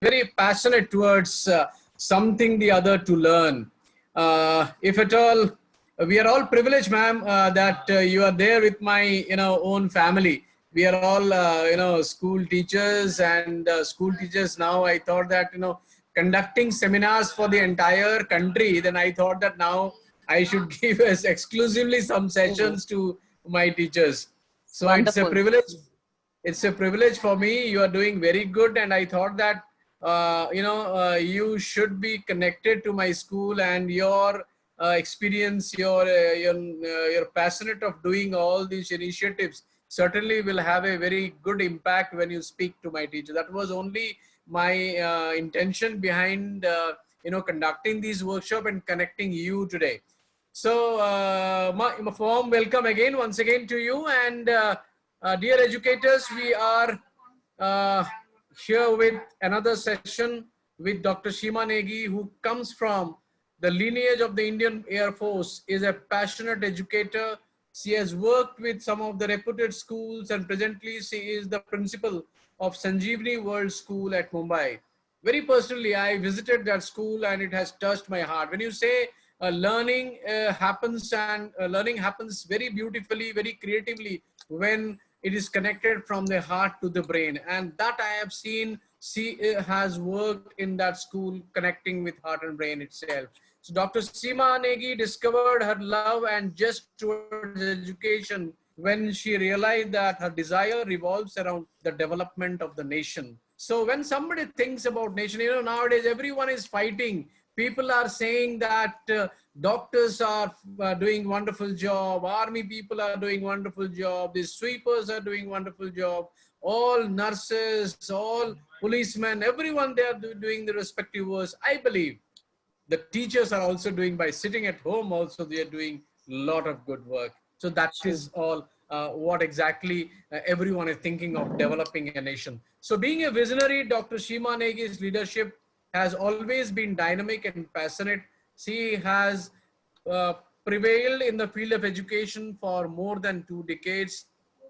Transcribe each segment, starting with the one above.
very passionate towards something the other to learn. If at all, we are all privileged, ma'am, that you are there with my, own family. We are all, school teachers and school teachers now. I thought that, conducting seminars for the entire country, then I thought that now I should give us exclusively some Oh, sessions to my teachers. So it's a wonderful. privilege. It's a privilege for me. You are doing very good, and I thought that you should be connected to my school, and your experience, you're passionate of doing all these initiatives. Certainly, will have a very good impact when you speak to my teacher. That was only my intention behind conducting these workshop and connecting you today. So, my warm welcome again, once again to you. And dear educators, we are uh, here with another session with Dr. Seema Negi, who comes from the lineage of the Indian Air Force, is a passionate educator. She has worked with some of the reputed schools, and presently she is the principal of Sanjeevani World School at Mumbai. Very personally, I visited that school and it has touched my heart. When you say learning happens very beautifully, very creatively when it is connected from the heart to the brain. And that I have seen, she has worked in that school connecting with heart and brain itself. So Dr. Seema Negi discovered her love and just towards education when she realized that her desire revolves around the development of the nation. So when somebody thinks about nation, nowadays everyone is fighting. People are saying that doctors are doing wonderful job, army people are doing wonderful job, the sweepers are doing wonderful job, all nurses, all policemen, everyone, they are doing the respective works. I believe the teachers are also doing, by sitting at home also, they are doing a lot of good work. So that is True. all what exactly everyone is thinking of developing a nation. So being a visionary, Dr. Seema Negi's leadership has always been dynamic and passionate. She has uh, prevailed in the field of education for more than 2 decades.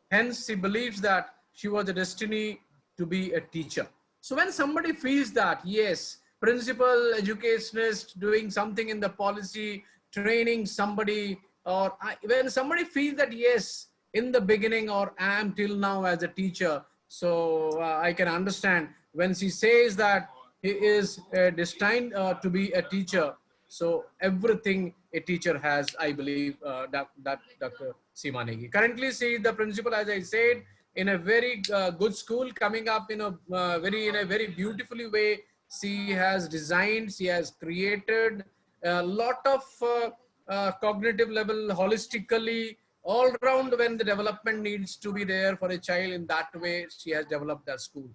Hence, she believes that she was a destiny to be a teacher. So when somebody feels that, yes, principal, educationist, doing something in the policy, training somebody, or when somebody feels that, yes, in the beginning or am till now as a teacher, so I can understand when she says that he is destined to be a teacher. So everything a teacher has, I believe, that Dr. Seema Negi. Currently, she is the principal, as I said, in a very good school, coming up in a very beautifully way. She has designed, she has created a lot of cognitive level, holistically, all round, when the development needs to be there for a child. In that way, she has developed that school.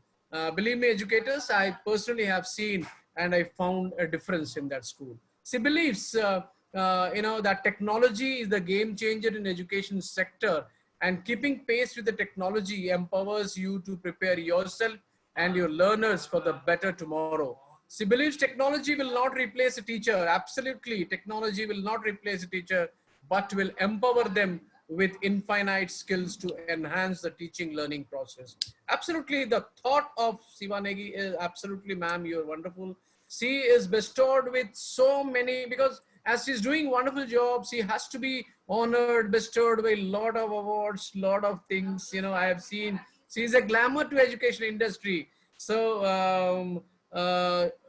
Believe me, educators, I personally have seen and I found a difference in that school. She believes, that technology is the game changer in education sector, and keeping pace with the technology empowers you to prepare yourself and your learners for the better tomorrow. She believes technology will not replace a teacher. Absolutely, technology will not replace a teacher, but will empower them with infinite skills to enhance the teaching learning process. Absolutely, the thought of Sivanegi is absolutely, ma'am, you're wonderful. She is bestowed with so many, because as she's doing wonderful job, she has to be honored, bestowed with a lot of awards, lot of things. I have seen she's a glamour to education industry. So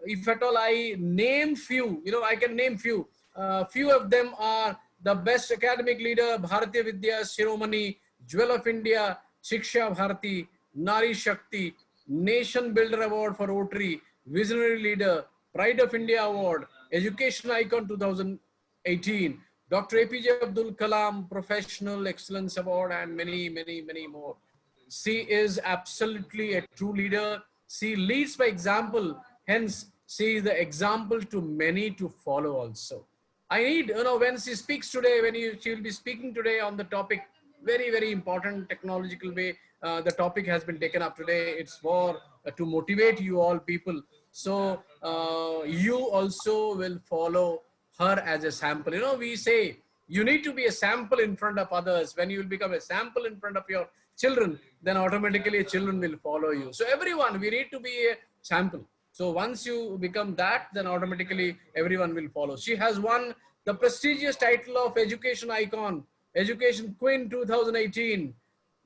if at all I name few, I can name few. Few of them are the best academic leader, Bharatiya Vidya Shiromani, Jewel of India, Shiksha Bharati, Nari Shakti, Nation Builder Award for Rotary, Visionary Leader, Pride of India Award, Education Icon 2018, Dr. APJ Abdul Kalam Professional Excellence Award, and many, many, many more. She is absolutely a true leader. She leads by example. Hence, she is the example to many to follow also. I need, when she speaks today, she will be speaking today on the topic, very, very important technological way. The topic has been taken up today. It's for to motivate you all people. So you also will follow her as a sample. We say you need to be a sample in front of others. When you will become a sample in front of your children, then automatically children will follow you. So everyone, we need to be a sample. So once you become that, then automatically everyone will follow. She has won the prestigious title of Education Icon, Education Queen 2018,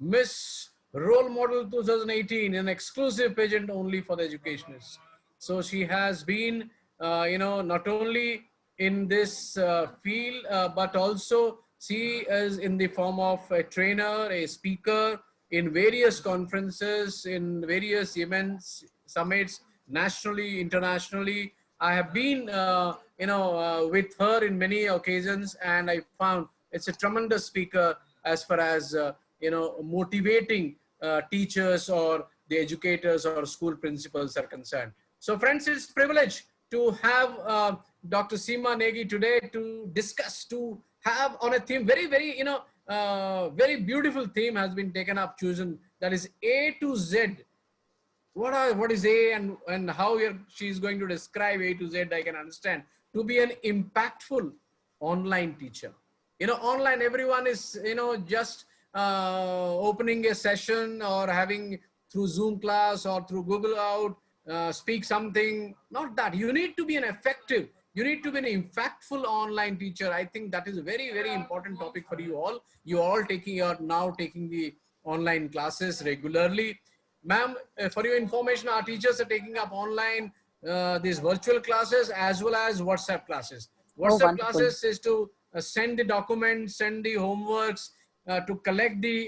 Miss Role Model 2018, an exclusive pageant only for the educationists. So she has been, not only in this field, but also she is in the form of a trainer, a speaker in various conferences, in various events, summits, nationally, internationally. I have been, with her in many occasions, and I found it's a tremendous speaker as far as, motivating teachers or the educators or school principals are concerned. So friends, it's a privilege to have Dr. Seema Negi today to discuss, to have on a theme, very beautiful theme has been taken up, chosen, that is A to Z. What is A, and how she is going to describe A to Z, I can understand. To be an impactful online teacher. Online, everyone is, just opening a session or having through Zoom class or through Google Out, speak something. Not that. You need to be an effective, you need to be an impactful online teacher. I think that is a very, very important topic for you all. You all are now taking the online classes regularly. Ma'am, for your information, our teachers are taking up online these virtual classes as well as WhatsApp classes. Oh, WhatsApp wonderful. classes is to send the documents, send the homeworks, to collect the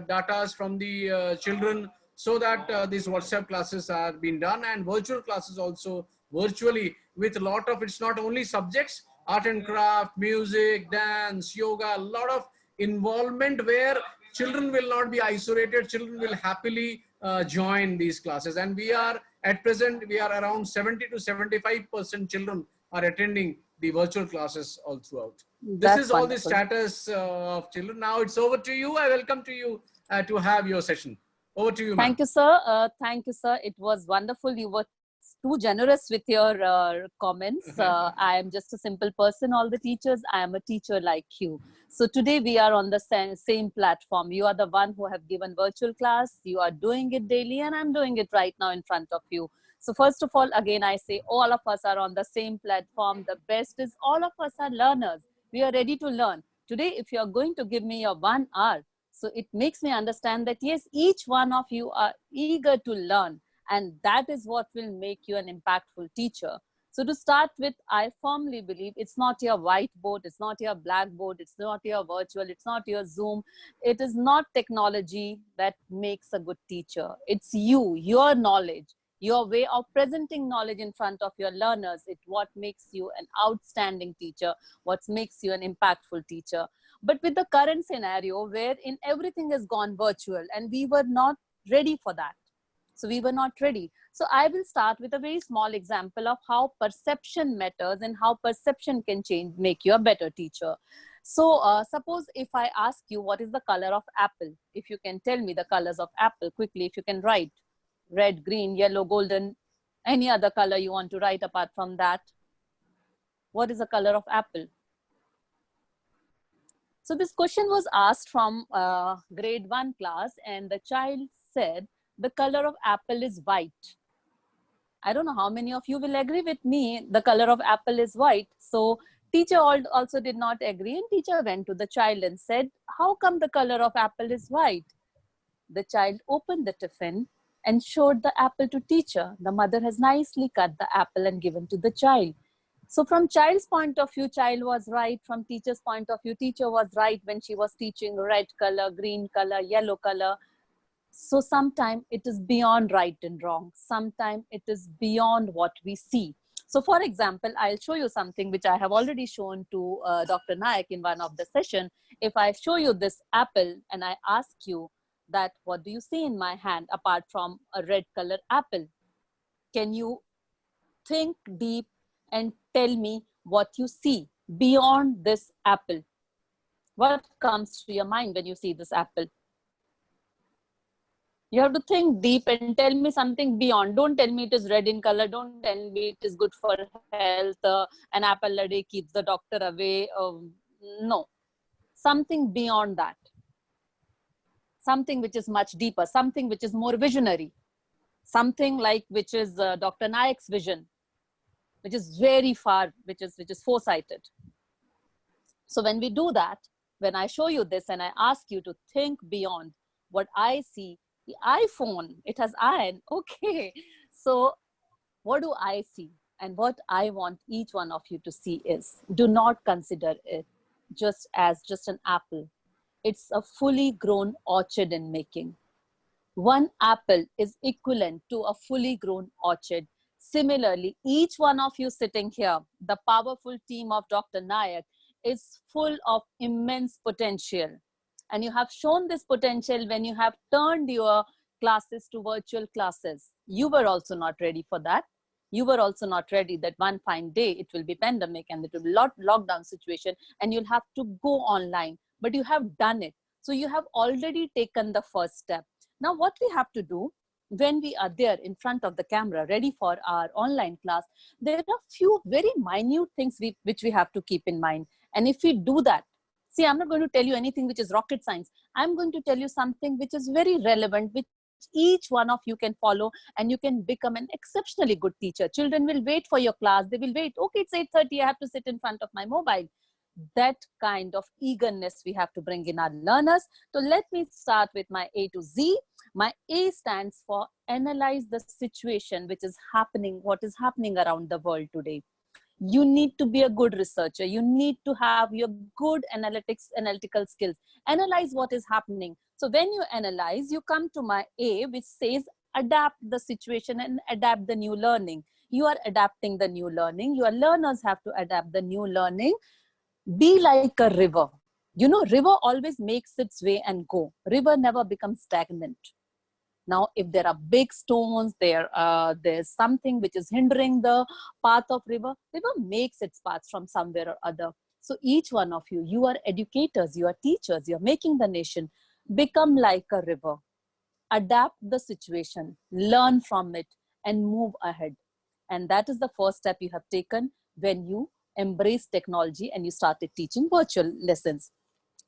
data from the children, so that these WhatsApp classes are being done, and virtual classes also virtually with a lot of, it's not only subjects, art and craft, music, dance, yoga, a lot of involvement where children will not be isolated, children will happily join these classes. And we are at present, we are around 70 to 75% children are attending the virtual classes all throughout. This That's is all the wonderful. status of children. Now it's over to you. I welcome to you to have your session. Over to you, ma'am. Thank you, sir. Thank you, sir. It was wonderful. You were too generous with your comments. I am just a simple person. All the teachers, I am a teacher like you. So today we are on the same platform. You are the one who have given virtual class. You are doing it daily, and I'm doing it right now in front of you. So first of all, again, I say all of us are on the same platform. The best is all of us are learners. We are ready to learn. Today, if you are going to give me your 1 hour, so it makes me understand that yes, each one of you are eager to learn, and that is what will make you an impactful teacher. So to start with, I firmly believe it's not your whiteboard, it's not your blackboard, it's not your virtual, it's not your Zoom. It is not technology that makes a good teacher. It's you, your knowledge, your way of presenting knowledge in front of your learners. It's what makes you an outstanding teacher, what makes you an impactful teacher. But with the current scenario wherein everything has gone virtual and we were not ready for that. So we were not ready. So I will start with a very small example of how perception matters and how perception can change, make you a better teacher. So suppose if I ask you, what is the color of apple? If you can tell me the colors of apple quickly, if you can write red, green, yellow, golden, any other color you want to write apart from that. What is the color of apple? So this question was asked from grade 1 class, and the child said the color of apple is white. I don't know how many of you will agree with me. The color of apple is white. So teacher also did not agree, and teacher went to the child and said, how come the color of apple is white? The child opened the tiffin and showed the apple to teacher. The mother has nicely cut the apple and given to the child. So from child's point of view, child was right. From teacher's point of view, teacher was right when she was teaching red color, green color, yellow color. So sometimes it is beyond right and wrong. Sometimes it is beyond what we see. So for example, I'll show you something which I have already shown to Dr. Nayak in one of the session. If I show you this apple and I ask you that, what do you see in my hand apart from a red color apple? Can you think deep and tell me what you see beyond this apple? What comes to your mind when you see this apple? You have to think deep and tell me something beyond. Don't tell me it is red in color. Don't tell me it is good for health. An apple a day keeps the doctor away. No, something beyond that. Something which is much deeper, something which is more visionary. something like which is Dr. Nayak's vision, which is very far, which is foresighted. So when we do that, when I show you this and I ask you to think beyond what I see, the iPhone, it has iron, okay. So what do I see? And what I want each one of you to see is, do not consider it just as just an apple. It's a fully grown orchard in making. One apple is equivalent to a fully grown orchard. Similarly, each one of you sitting here, the powerful team of Dr. Nayak, is full of immense potential. And you have shown this potential when you have turned your classes to virtual classes. You were also not ready for that. You were also not ready that one fine day it will be pandemic and it will be lockdown situation and you'll have to go online, but you have done it. So you have already taken the first step. Now what we have to do when we are there in front of the camera ready for our online class, there are few very minute things which we have to keep in mind. And if we do that, see, I'm not going to tell you anything which is rocket science. I'm going to tell you something which is very relevant, which each one of you can follow, and you can become an exceptionally good teacher. Children will wait for your class. They will wait. Okay, it's 8:30. I have to sit in front of my mobile. That kind of eagerness we have to bring in our learners. So let me start with my A to Z. My A stands for analyze the situation which is happening, what is happening around the world today. You need to be a good researcher. You need to have your good analytical skills. Analyze what is happening. So when you analyze, you come to my A, which says adapt the situation and adapt the new learning. You are adapting the new learning. Your learners have to adapt the new learning. Be like a river. You know, river always makes its way and go. River never becomes stagnant. Now, if there are big stones, there's something which is hindering the path of river makes its path from somewhere or other. So each one of you, you are educators, you are teachers, you are making the nation. Become like a river. Adapt the situation, learn from it, and move ahead. And that is the first step you have taken when you embrace technology and you started teaching virtual lessons.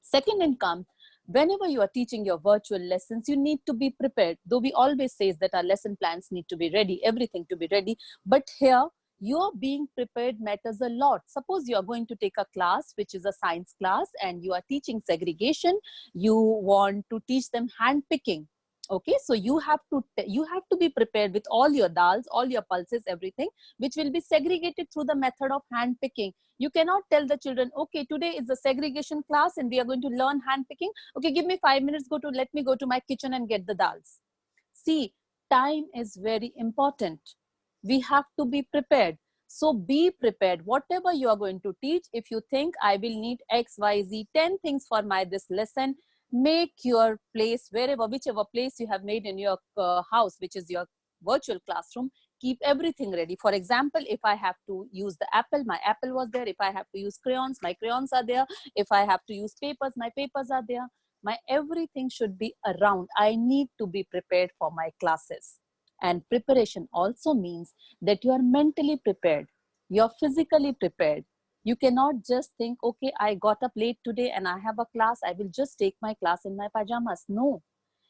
Second in come, whenever you are teaching your virtual lessons, you need to be prepared. Though we always say that our lesson plans need to be ready, everything to be ready. But here, your being prepared matters a lot. Suppose you are going to take a class, which is a science class, and you are teaching segregation. You want to teach them hand picking. Okay, so you have to be prepared with all your dals, all your pulses, everything, which will be segregated through the method of hand picking. You cannot tell the children, okay, today is a segregation class and we are going to learn hand picking. Okay, give me 5 minutes, let me go to my kitchen and get the dals. See, time is very important. We have to be prepared. So be prepared. Whatever you are going to teach, if you think I will need X, Y, Z, 10 things for this lesson, make your place, whichever place you have made in your house, which is your virtual classroom, keep everything ready. For example, if I have to use the apple, my apple was there. If I have to use crayons, my crayons are there. If I have to use papers, my papers are there. My everything should be around. I need to be prepared for my classes. And preparation also means that you are mentally prepared. You're physically prepared. You cannot just think, okay, I got up late today and I have a class. I will just take my class in my pajamas. No,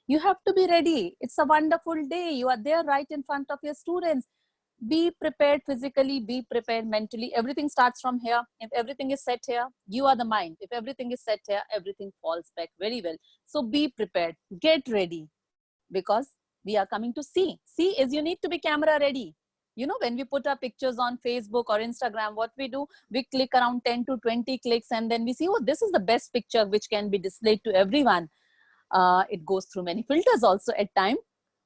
you have to be ready. It's a wonderful day. You are there right in front of your students. Be prepared physically, be prepared mentally. Everything starts from here. If everything is set here, you are the mind. If everything is set here, everything falls back very well. So be prepared, get ready, because we are coming to see. See is you need to be camera ready. You know, when we put our pictures on Facebook or Instagram, what we do, we click around 10 to 20 clicks and then we see, oh, this is the best picture which can be displayed to everyone. It goes through many filters also at time.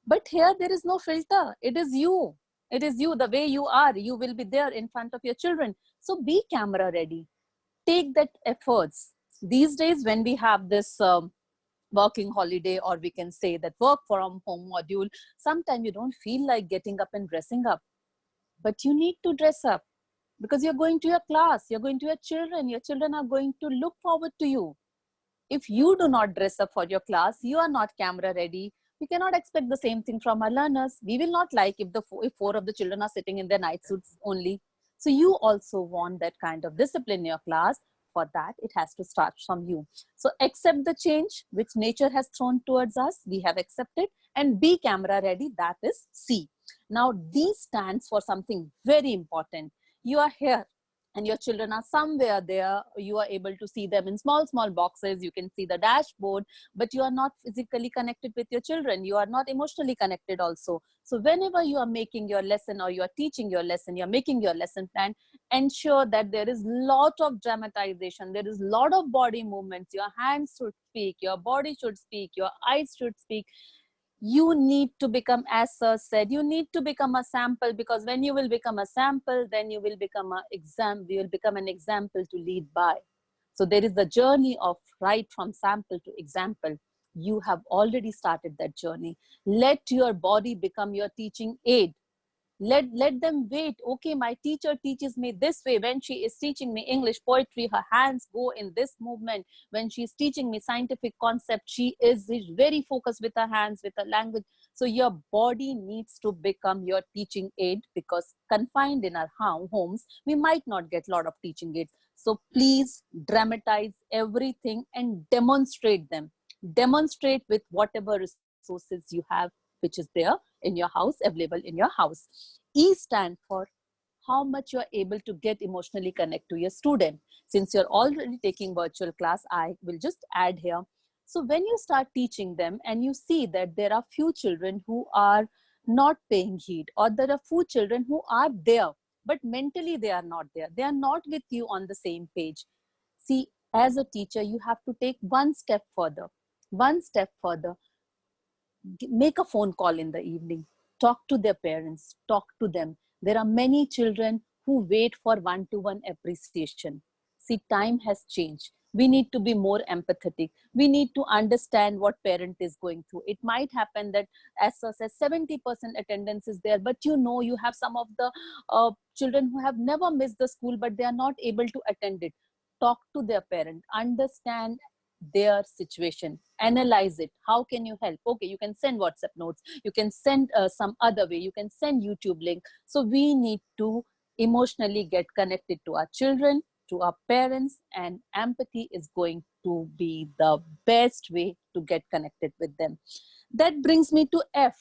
But here there is no filter. It is you. It is you, the way you are. You will be there in front of your children. So be camera ready. Take that efforts. These days when we have this working holiday, or we can say that work from home module, sometimes you don't feel like getting up and dressing up. But you need to dress up because you're going to your class, you're going to your children are going to look forward to you. If you do not dress up for your class, you are not camera ready. We cannot expect the same thing from our learners. We will not like if four of the children are sitting in their night suits only. So you also want that kind of discipline in your class. For that, it has to start from you. So accept the change which nature has thrown towards us. We have accepted And B, camera ready, that is C. Now, D stands for something very important. You are here and your children are somewhere there. You are able to see them in small, small boxes. You can see the dashboard, but you are not physically connected with your children. You are not emotionally connected also. So whenever you are making your lesson or you are teaching your lesson, you're making your lesson plan, ensure that there is lot of dramatization. There is lot of body movements. Your hands should speak, your body should speak, your eyes should speak. You need to become, as sir said, you need to become a sample, because when you will become a sample, then you will become you will become an example to lead by. So there is the journey of right from sample to example. You have already started that journey. Let your body become your teaching aid. Let them wait. Okay, my teacher teaches me this way. When she is teaching me English poetry, her hands go in this movement. When she is teaching me scientific concept, she is very focused with her hands, with her language. So your body needs to become your teaching aid, because confined in our homes, we might not get a lot of teaching aids. So please dramatize everything and demonstrate them. Demonstrate with whatever resources you have, which is there in your house, available in your house. E stand for how much you are able to get emotionally connect to your student. Since you're already taking virtual class, I will just add here. So when you start teaching them and you see that there are few children who are not paying heed, or there are few children who are there, but mentally they are not there. They are not with you on the same page. See, as a teacher, you have to take one step further. One step further. Make a phone call in the evening, talk to their parents, talk to them. There are many children who wait for one-to-one appreciation. See, time has changed. We need to be more empathetic. We need to understand what parent is going through. It might happen that, as sir says, 70% attendance is there, but you have some of the children who have never missed the school, but they are not able to attend it. Talk to their parent, understand their situation, analyze it. How can you help? Okay, you can send WhatsApp notes, you can send some other way, you can send YouTube link. So we need to emotionally get connected to our children, to our parents, and empathy is going to be the best way to get connected with them. That brings me to F.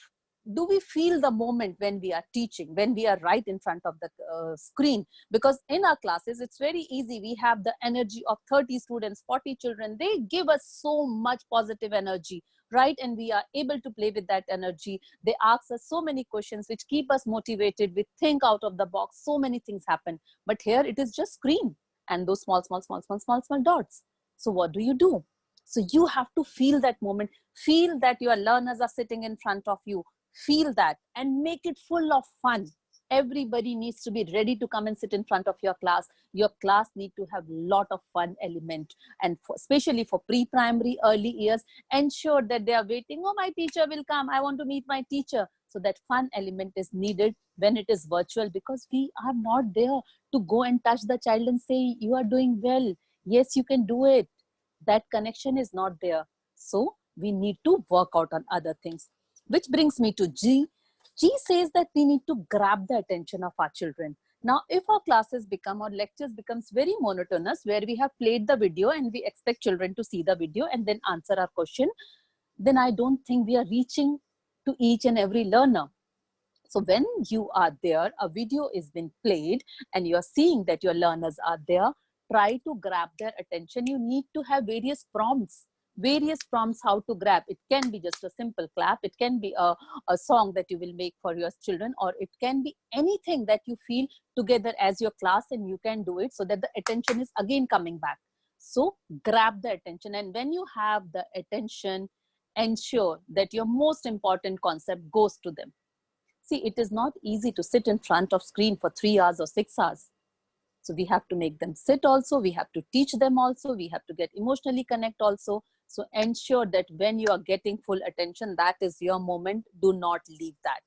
Do we feel the moment when we are teaching, when we are right in front of the screen? Because in our classes, it's very easy. We have the energy of 30 students, 40 children. They give us so much positive energy, right? And we are able to play with that energy. They ask us so many questions which keep us motivated. We think out of the box. So many things happen. But here it is just screen and those small dots. So what do? So you have to feel that moment. Feel that your learners are sitting in front of you. Feel that and make it full of fun. Everybody needs to be ready to come and sit in front of your class. Your class need to have lot of fun element, and especially for pre-primary, early years, ensure that they are waiting. Oh, my teacher will come. I want to meet my teacher. So that fun element is needed when it is virtual, because we are not there to go and touch the child and say, you are doing well. Yes, you can do it. That connection is not there. So we need to work out on other things. Which brings me to G. G says that we need to grab the attention of our children. Now, if our classes become, or lectures becomes very monotonous, where we have played the video and we expect children to see the video and then answer our question, then I don't think we are reaching to each and every learner. So when you are there, a video is being played and you're seeing that your learners are there, try to grab their attention. You need to have various prompts how to grab. It can be just a simple clap. It can be a song that you will make for your children, or it can be anything that you feel together as your class, and you can do it so that the attention is again coming back. So grab the attention. And when you have the attention, ensure that your most important concept goes to them. See, it is not easy to sit in front of screen for 3 hours or 6 hours. So we have to make them sit also. We have to teach them also. We have to get emotionally connect also. So ensure that when you are getting full attention, that is your moment. Do not leave that.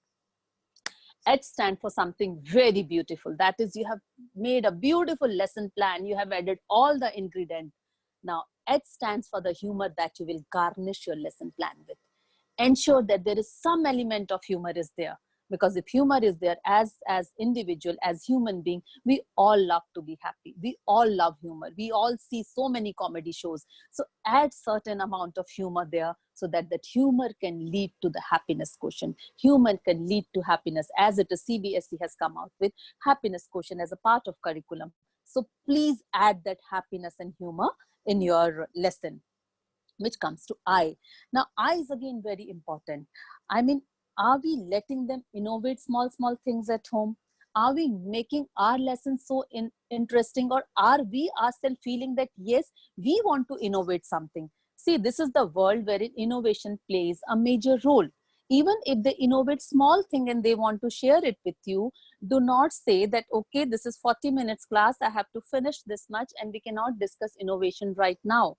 H stand for something very beautiful. That is, you have made a beautiful lesson plan. You have added all the ingredients. Now, H stands for the humor that you will garnish your lesson plan with. Ensure that there is some element of humor is there. Because if humor is there, as individual, as human being, we all love to be happy. We all love humor. We all see so many comedy shows. So add certain amount of humor there, so that that humor can lead to the happiness quotient. Humor can lead to happiness, as it is CBSE has come out with happiness quotient as a part of curriculum. So please add that happiness and humor in your lesson. Which comes to I. Now, I is again very important. I mean, are we letting them innovate small things at home? Are we making our lessons so interesting, or are we ourselves feeling that, yes, we want to innovate something? See, this is the world wherein innovation plays a major role. Even if they innovate small thing and they want to share it with you, do not say that, okay, this is 40 minutes class, I have to finish this much and we cannot discuss innovation right now.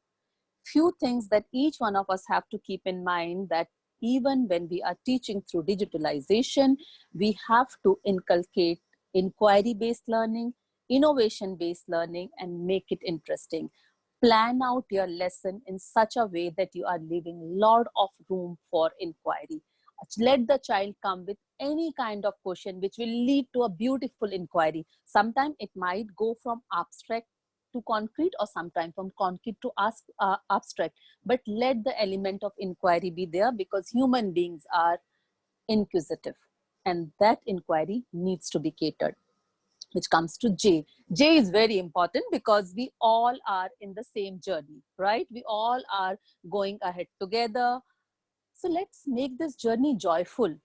Few things that each one of us have to keep in mind, that even when we are teaching through digitalization, we have to inculcate inquiry-based learning, innovation-based learning, and make it interesting. Plan out your lesson in such a way that you are leaving a lot of room for inquiry. Let the child come with any kind of question which will lead to a beautiful inquiry. Sometimes it might go from abstract to concrete, or sometimes from concrete to abstract, but let the element of inquiry be there, because human beings are inquisitive and that inquiry needs to be catered. Which comes to J. J is very important because we all are in the same journey, right? We all are going ahead together. So let's make this journey joyful.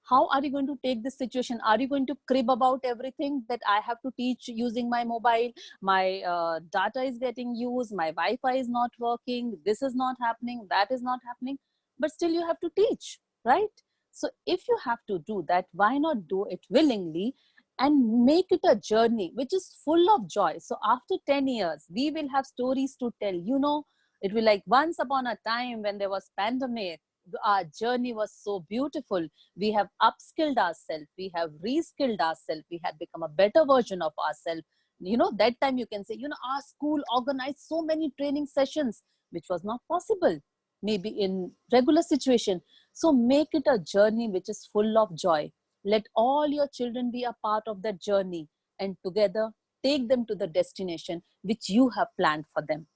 How are you going to take this situation? Are you going to crib about everything that I have to teach using my mobile? My data is getting used, my Wi-Fi is not working, this is not happening, that is not happening, but still you have to teach, right? So if you have to do that, why not do it willingly and make it a journey which is full of joy? So after 10 years, we will have stories to tell. You know, it will like once upon a time when there was pandemic, our journey was so beautiful. We have upskilled ourselves, we have reskilled ourselves, we have become a better version of ourselves. You know, that time you can say, you know, our school organized so many training sessions, which was not possible maybe in regular situation. So make it a journey which is full of joy. Let all your children be a part of that journey, and together take them to the destination which you have planned for them.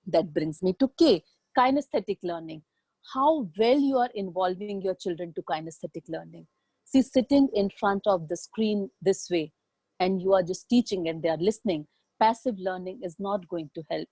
That brings me to K, kinesthetic learning. How well you are involving your children to kinesthetic learning. See, sitting in front of the screen this way and you are just teaching and they are listening, passive learning is not going to help.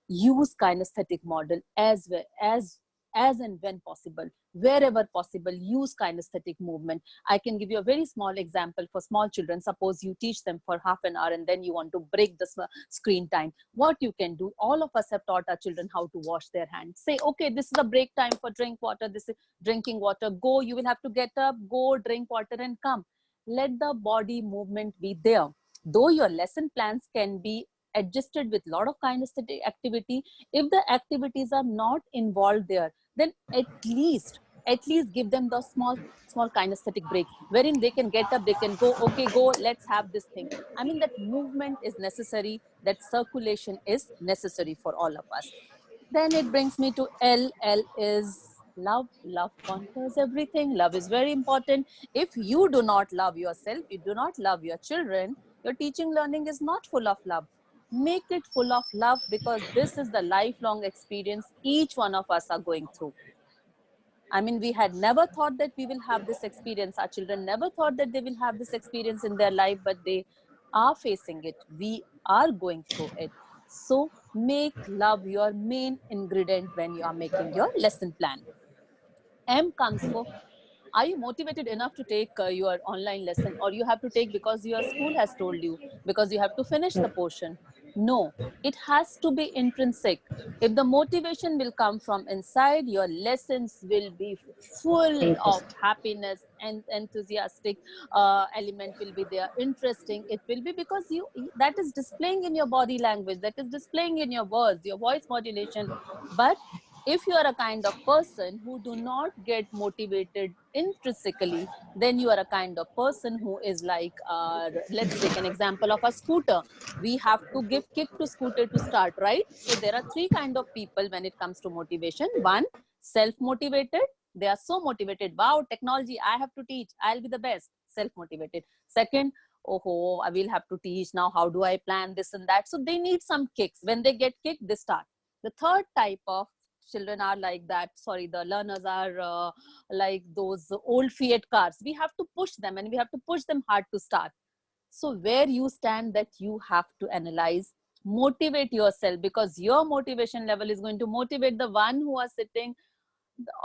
Use kinesthetic model as well as and when possible, wherever possible, use kinesthetic movement. I can give you a very small example for small children. Suppose you teach them for half an hour and then you want to break the screen time. What you can do, all of us have taught our children how to wash their hands. Say, okay, this is a break time for drink water, this is drinking water, go, you will have to get up, go drink water and come. Let the body movement be there. Though your lesson plans can be adjusted with a lot of kinesthetic activity, if the activities are not involved there, then at least give them the small kinesthetic breaks wherein they can get up, they can go, okay, go, let's have this thing. I mean, that movement is necessary, that circulation is necessary for all of us. Then it brings me to L. L is love. Love conquers everything. Love is very important. If you do not love yourself, you do not love your children, your teaching learning is not full of love. Make it full of love, because this is the lifelong experience each one of us are going through. I mean, we had never thought that we will have this experience. Our children never thought that they will have this experience in their life, but they are facing it. We are going through it. So make love your main ingredient when you are making your lesson plan. M comes for, are you motivated enough to take your online lesson, or you have to take because your school has told you, because you have to finish the portion? No, it has to be intrinsic. If the motivation will come from inside, your lessons will be full of happiness and enthusiastic element will be there. Interesting it will be, because you, that is displaying in your body language, that is displaying in your words, your voice modulation. But if you are a kind of person who do not get motivated intrinsically, then you are a kind of person who is like, let's take an example of a scooter. We have to give kick to scooter to start, right? So there are three kind of people when it comes to motivation. One, self-motivated. They are so motivated. Wow, technology, I have to teach. I'll be the best. Self-motivated. Second, oh, I will have to teach. Now, how do I plan this and that? So they need some kicks. When they get kicked, they start. The third type of children are like that. Sorry, the learners are like those old Fiat cars. We have to push them, and we have to push them hard to start. So where you stand, that you have to analyze, motivate yourself, because your motivation level is going to motivate the one who are sitting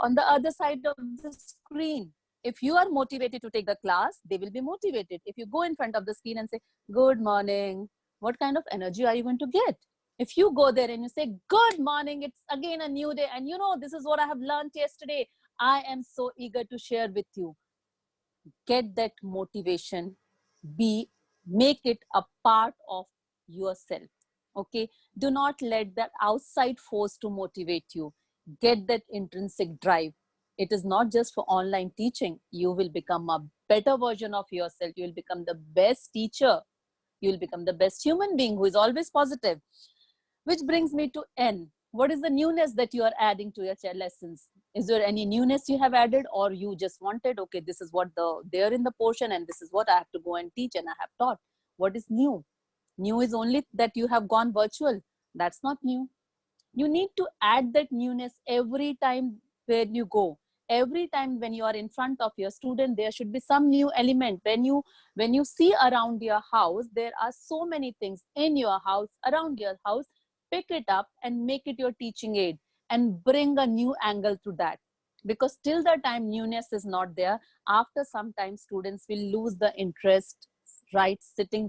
on the other side of the screen. If you are motivated to take the class, they will be motivated. If you go in front of the screen and say, good morning, what kind of energy are you going to get? If you go there and you say, good morning, it's again a new day, and you know, this is what I have learned yesterday, I am so eager to share with you. Get that motivation, make it a part of yourself. Okay, do not let that outside force to motivate you. Get that intrinsic drive. It is not just for online teaching. You will become a better version of yourself. You will become the best teacher. You will become the best human being who is always positive. Which brings me to N. What is the newness that you are adding to your lessons? Is there any newness you have added, or you just wanted, okay, this is what there in the portion, and this is what I have to go and teach, and I have taught. What is new? New is only that you have gone virtual. That's not new. You need to add that newness every time where you go. Every time when you are in front of your student, there should be some new element. When you see around your house, there are so many things in your house, around your house. Pick it up and make it your teaching aid, and bring a new angle to that. Because till the time newness is not there, after some time students will lose the interest, right,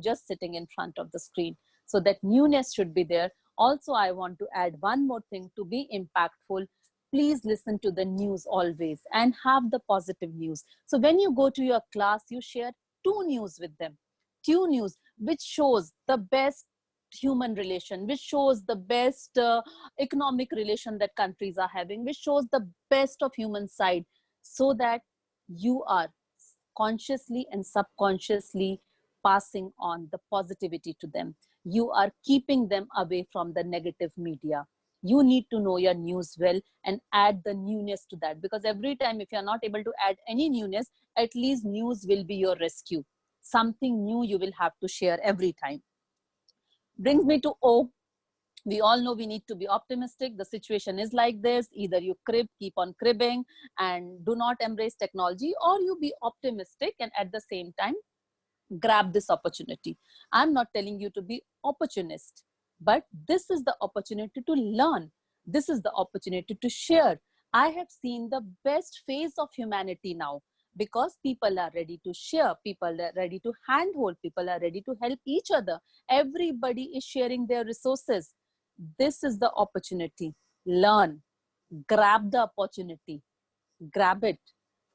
just sitting in front of the screen. So that newness should be there. Also, I want to add one more thing to be impactful. Please listen to the news always and have the positive news. So when you go to your class, you share two news with them. Two news which shows the best human relation, which shows the best economic relation that countries are having, which shows the best of human side, so that you are consciously and subconsciously passing on the positivity to them. You are keeping them away from the negative media. You need to know your news well and add the newness to that, because every time if you're not able to add any newness, at least news will be your rescue. Something new you will have to share every time. Brings me to O. We all know we need to be optimistic. The situation is like this. Either you keep on cribbing and do not embrace technology, or you be optimistic and at the same time grab this opportunity. I'm not telling you to be opportunist, but this is the opportunity to learn. This is the opportunity to share. I have seen the best phase of humanity now, because people are ready to share, people are ready to handhold, people are ready to help each other. Everybody is sharing their resources. This is the opportunity. Learn, grab the opportunity, grab it,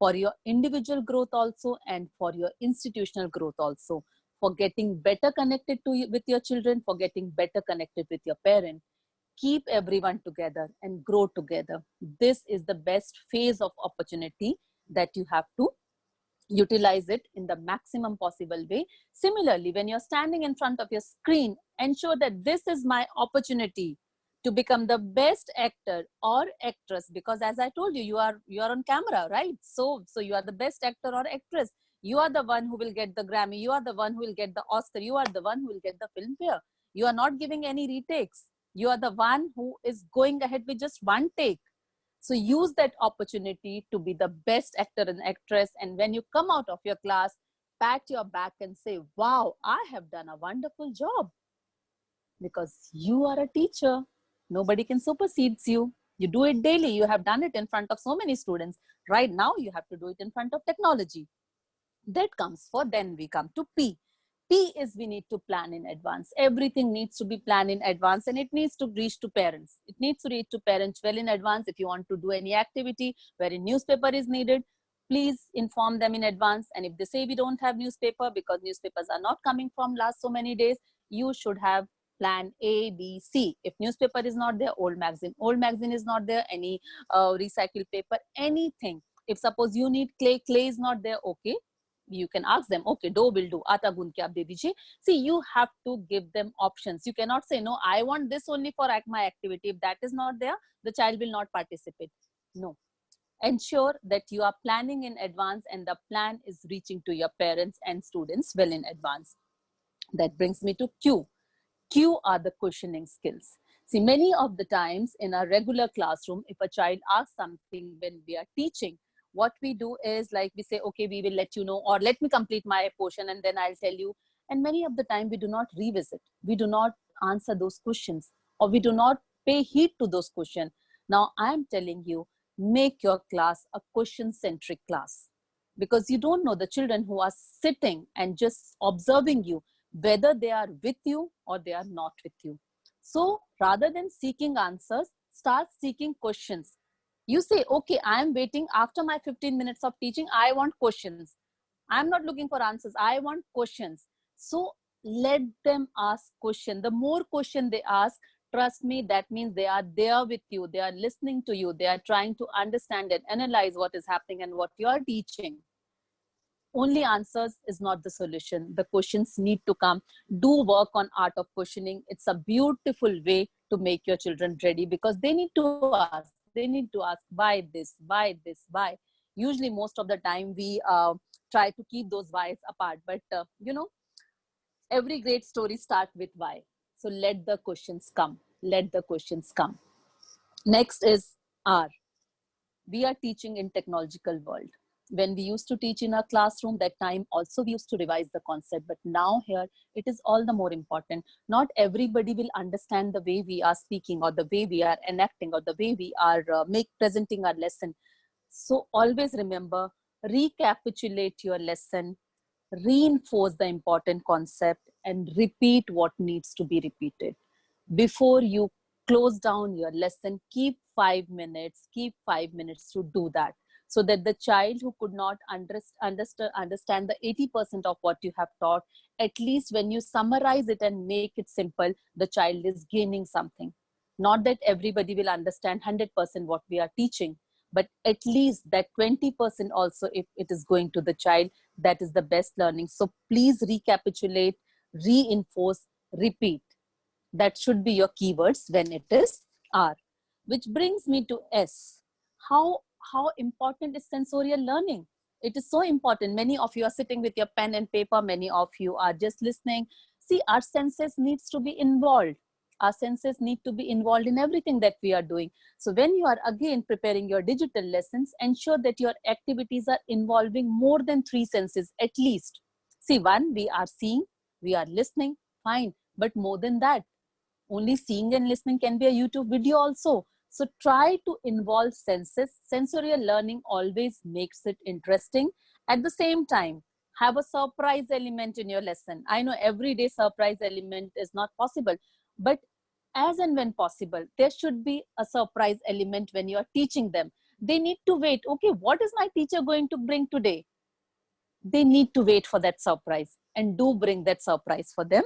for your individual growth also, and for your institutional growth also, for getting better connected with your children, for getting better connected with your parent. Keep everyone together and grow together. This is the best phase of opportunity that you have to utilize it in the maximum possible way. Similarly, when you're standing in front of your screen, ensure that this is my opportunity to become the best actor or actress, because as I told you, you are on camera, right? So you are the best actor or actress. You are the one who will get the Grammy. You are the one who will get the Oscar. You are the one who will get the Filmfare. You are not giving any retakes. You are the one who is going ahead with just one take. So use that opportunity to be the best actor and actress. And when you come out of your class, pat your back and say, wow, I have done a wonderful job. Because you are a teacher. Nobody can supersede you. You do it daily. You have done it in front of so many students. Right now, you have to do it in front of technology. That comes for, then we come to P. P is we need to plan in advance. Everything needs to be planned in advance, and it needs to reach to parents. It needs to reach to parents well in advance. If you want to do any activity wherein newspaper is needed, please inform them in advance. And if they say we don't have newspaper because newspapers are not coming from last so many days, you should have plan A, B, C. If newspaper is not there, old magazine is not there, any recycled paper, anything. If suppose you need clay is not there, okay, you can ask them, okay, dough will do, aata gun ke aap de dijiye. See, you have to give them options. You cannot say, no, I want this only for my activity. If that is not there, the child will not participate. No. Ensure that you are planning in advance and the plan is reaching to your parents and students well in advance. That brings me to Q. Q are the questioning skills. See, many of the times in our regular classroom, if a child asks something when we are teaching, what we do is like we say, okay, we will let you know, or let me complete my portion and then I'll tell you. And many of the time we do not revisit. We do not answer those questions, or we do not pay heed to those questions. Now I am telling you, make your class a question-centric class, because you don't know the children who are sitting and just observing you, whether they are with you or they are not with you. So rather than seeking answers, start seeking questions. You say, okay, I am waiting after my 15 minutes of teaching. I want questions. I'm not looking for answers. I want questions. So let them ask questions. The more question they ask, trust me, that means they are there with you. They are listening to you. They are trying to understand and analyze what is happening and what you are teaching. Only answers is not the solution. The questions need to come. Do work on art of questioning. It's a beautiful way to make your children ready, because they need to ask. They need to ask, why this, why this, why. Usually most of the time we try to keep those whys apart. But every great story starts with why. So let the questions come. Let the questions come. Next is R. We are teaching in technological world. When we used to teach in our classroom, that time also we used to revise the concept. But now here, it is all the more important. Not everybody will understand the way we are speaking, or the way we are enacting, or the way we are presenting our lesson. So always remember, recapitulate your lesson, reinforce the important concept, and repeat what needs to be repeated. Before you close down your lesson, keep 5 minutes to do that, so that the child who could not understand the 80% of what you have taught, at least when you summarize it and make it simple, the child is gaining something. Not that everybody will understand 100% what we are teaching, but at least that 20% also, if it is going to the child, that is the best learning. So please recapitulate, reinforce, repeat. That should be your keywords when it is R. Which brings me to S. How important is sensorial learning? It is so important. Many of you are sitting with your pen and paper. Many of you are just listening. See, our senses needs to be involved. Our senses need to be involved in everything that we are doing. So when you are again preparing your digital lessons, ensure that your activities are involving more than 3 senses at least. See, one, we are seeing, we are listening, fine. But more than that, only seeing and listening can be a YouTube video also. So try to involve senses. Sensorial learning always makes it interesting. At the same time, have a surprise element in your lesson. I know everyday surprise element is not possible, but as and when possible, there should be a surprise element when you are teaching them. They need to wait. Okay, what is my teacher going to bring today? They need to wait for that surprise, and do bring that surprise for them.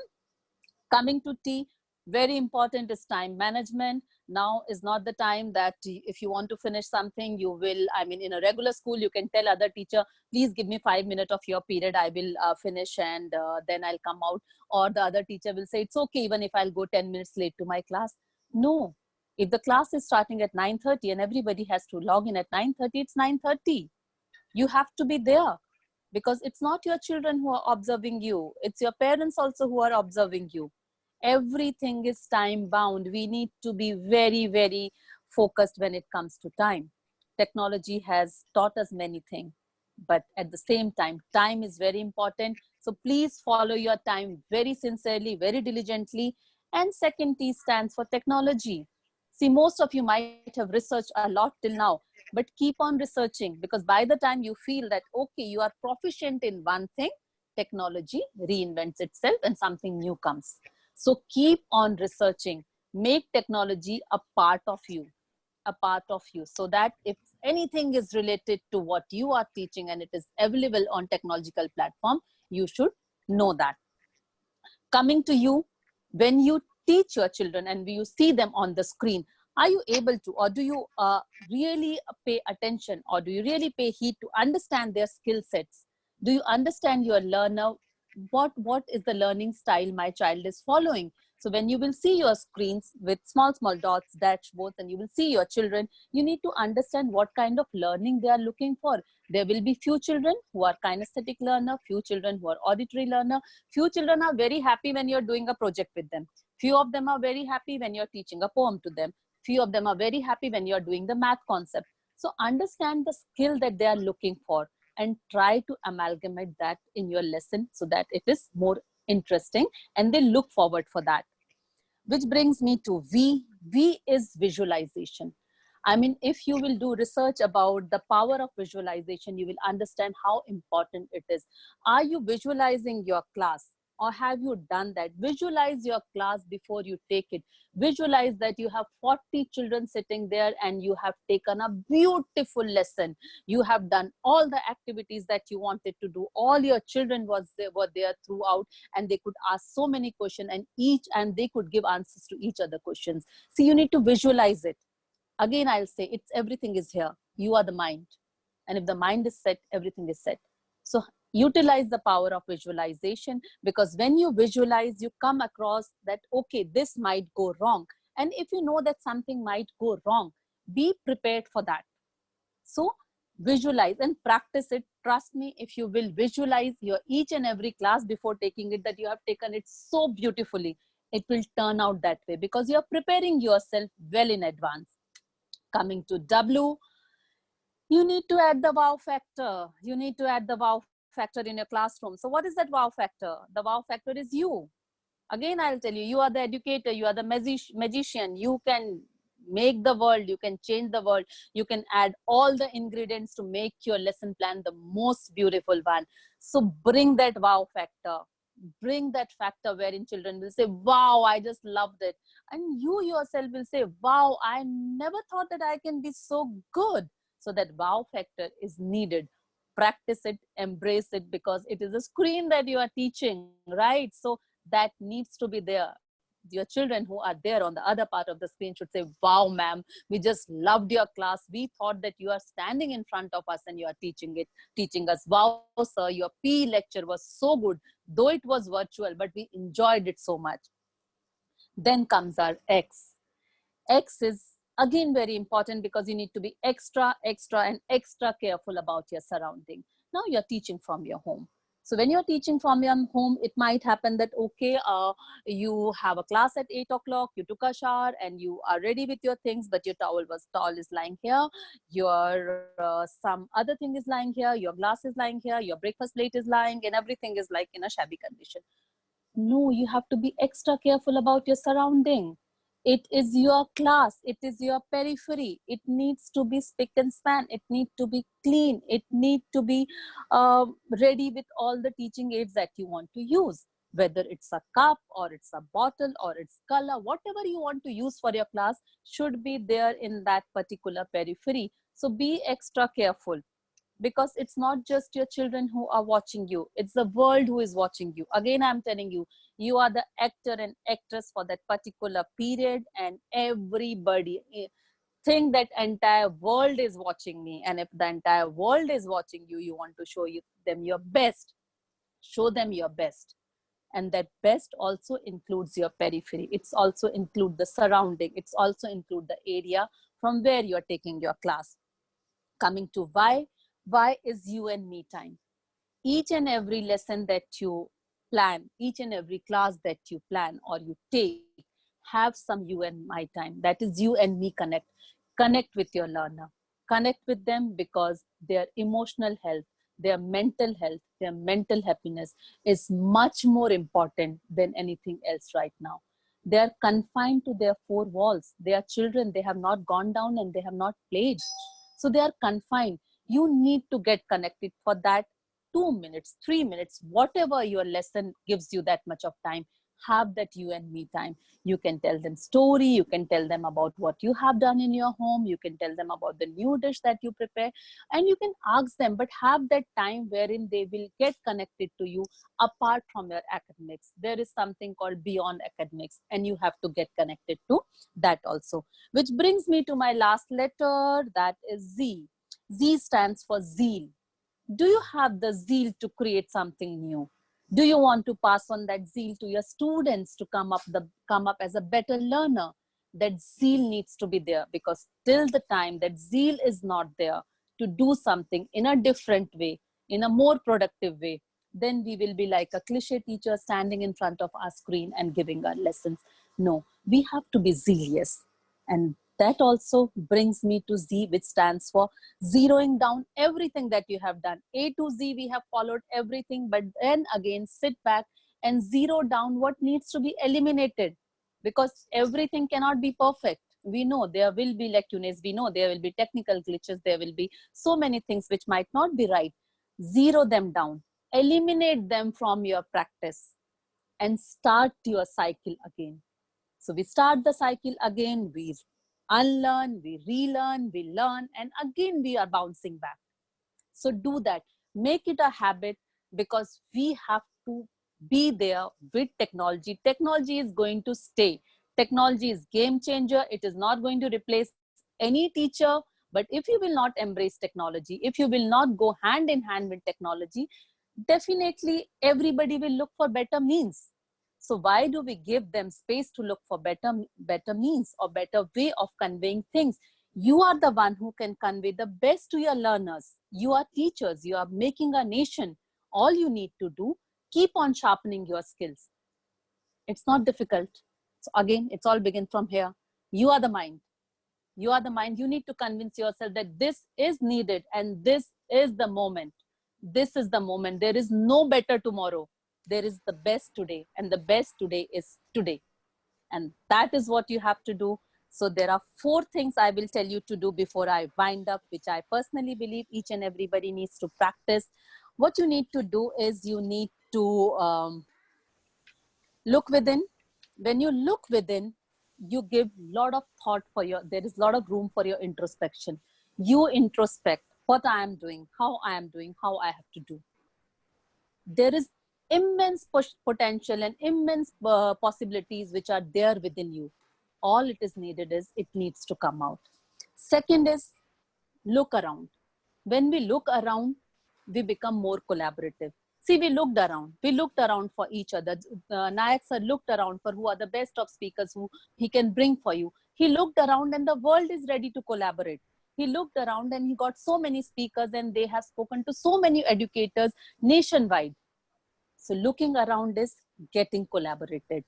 Coming to T, very important is time management. Now is not the time that if you want to finish something, you will, in a regular school, you can tell other teacher, please give me 5 minutes of your period. I will finish and then I'll come out. Or the other teacher will say, it's okay, even if I'll go 10 minutes late to my class. No, if the class is starting at 9:30 and everybody has to log in at 9:30, it's 9:30. You have to be there, because it's not your children who are observing you. It's your parents also who are observing you. Everything is time bound. We need to be very, very focused when it comes to time. Technology has taught us many things, but at the same time, time is very important. So please follow your time very sincerely, very diligently. And second T stands for technology. See, most of you might have researched a lot till now, but keep on researching, because by the time you feel that, okay, you are proficient in one thing, technology reinvents itself and something new comes. So keep on researching. Make technology a part of you, so that if anything is related to what you are teaching and it is available on technological platform, you should know that. Coming to you, when you teach your children and you see them on the screen, are you able to, or do you really pay attention, or do you really pay heed to understand their skill sets? Do you understand your learner? What is the learning style my child is following? So when you will see your screens with small, small dots, dashboards, and you will see your children, you need to understand what kind of learning they are looking for. There will be few children who are kinesthetic learner, few children who are auditory learner. Few children are very happy when you're doing a project with them. Few of them are very happy when you're teaching a poem to them. Few of them are very happy when you're doing the math concept. So understand the skill that they are looking for and try to amalgamate that in your lesson so that it is more interesting and they look forward for that. Which brings me to V. V is visualization. I mean, if you will do research about the power of visualization, you will understand how important it is. Are you visualizing your class? Or have you done that? Visualize your class before you take it. Visualize that you have 40 children sitting there and you have taken a beautiful lesson. You have done all the activities that you wanted to do. All your children were there throughout, and they could ask so many questions, and they could give answers to each other questions. So you need to visualize it. Again, I'll say everything is here. You are the mind. And if the mind is set, everything is set. So utilize the power of visualization, because when you visualize, you come across that, okay, this might go wrong. And if you know that something might go wrong, be prepared for that. So visualize and practice it. Trust me, if you will visualize your each and every class before taking it, that you have taken it so beautifully, it will turn out that way because you're preparing yourself well in advance. Coming to W, you need to add the wow factor. You need to add the wow factor in your classroom. So what is that wow factor? The wow factor is you. Again, I'll tell you, you are the educator, you are the magician. You can make the world, you can change the world. You can add all the ingredients to make your lesson plan the most beautiful one. So bring that wow factor. Bring that factor wherein children will say, wow, I just loved it. And you yourself will say, wow, I never thought that I can be so good. So that wow factor is needed. Practice it, embrace it, because it is a screen that you are teaching, right? So that needs to be there. Your children who are there on the other part of the screen should say, wow, ma'am, we just loved your class. We thought that you are standing in front of us and you are teaching us. Wow, sir, your PE lecture was so good, though it was virtual, but we enjoyed it so much. Then comes our X. X is again very important because you need to be extra careful about your surrounding. Now you're teaching from your home. So when you're teaching from your home, it might happen that, okay, you have a class at 8 o'clock, you took a shower and you are ready with your things, but your towel is lying here, your some other thing is lying here, your glass is lying here, your breakfast plate is lying, and everything is like in a shabby condition. No, you have to be extra careful about your surrounding. It is your class. It is your periphery. It needs to be spick and span. It needs to be clean. It needs to be ready with all the teaching aids that you want to use. Whether it's a cup or it's a bottle or it's color, whatever you want to use for your class should be there in that particular periphery. So be extra careful, because it's not just your children who are watching you, it's the world who is watching you. Again, I'm telling you, you are the actor and actress for that particular period, and everybody think that entire world is watching me. And if the entire world is watching you, you want to show them your best. Show them your best. And that best also includes your periphery. It's also include the surrounding. It's also include the area from where you're taking your class. Coming to Y. Y is you and me time. Each and every lesson that you plan, each and every class that you plan or you take, have some you and my time. That is you and me connect. Connect with your learner. Connect with them, because their emotional health, their mental health, their mental happiness is much more important than anything else right now. They are confined to their four walls. They are children. They have not gone down and they have not played. So they are confined. You need to get connected for that 2 minutes, 3 minutes, whatever your lesson gives you that much of time. Have that you and me time. You can tell them story. You can tell them about what you have done in your home. You can tell them about the new dish that you prepare, and you can ask them, but have that time wherein they will get connected to you apart from your academics. There is something called beyond academics, and you have to get connected to that also. Which brings me to my last letter, that is Z. Z stands for zeal. Do you have the zeal to create something new? Do you want to pass on that zeal to your students to come up as a better learner? That zeal needs to be there, because till the time that zeal is not there to do something in a different way, in a more productive way, then we will be like a cliche teacher standing in front of our screen and giving our lessons. No, we have to be zealous. And that also brings me to Z, which stands for zeroing down everything that you have done. A to Z, we have followed everything, but then again, sit back and zero down what needs to be eliminated, because everything cannot be perfect. We know there will be lacunae, we know there will be technical glitches, there will be so many things which might not be right. Zero them down, eliminate them from your practice, and start your cycle again. So we start the cycle again, we unlearn, we relearn, we learn, and again we are bouncing back. So do that, make it a habit, because we have to be there with technology. Technology is going to stay. Technology is game changer. It is not going to replace any teacher. But if you will not embrace technology, if you will not go hand in hand with technology, definitely everybody will look for better means. So why do we give them space to look for better means or better way of conveying things? You are the one who can convey the best to your learners. You are teachers. You are making a nation. All you need to do, keep on sharpening your skills. It's not difficult. So again, it's all begin from here. You are the mind. You are the mind. You need to convince yourself that this is needed and this is the moment. This is the moment. There is no better tomorrow. There is the best today, and the best today is today. And that is what you have to do. So there are 4 things I will tell you to do before I wind up, which I personally believe each and everybody needs to practice. What you need to do is you need to look within. When you look within, you give lot of thought for there is a lot of room for your introspection. You introspect what I am doing, how I am doing, how I have to do. There is immense potential and immense possibilities which are there within you. All it is needed is it needs to come out. Second is look around. When we look around, we become more collaborative. See, we looked around for each other. Nayak sir looked around for who are the best of speakers who he can bring for you. He looked around and the world is ready to collaborate. He looked around and he got so many speakers and they have spoken to so many educators nationwide. So looking around is getting collaborated.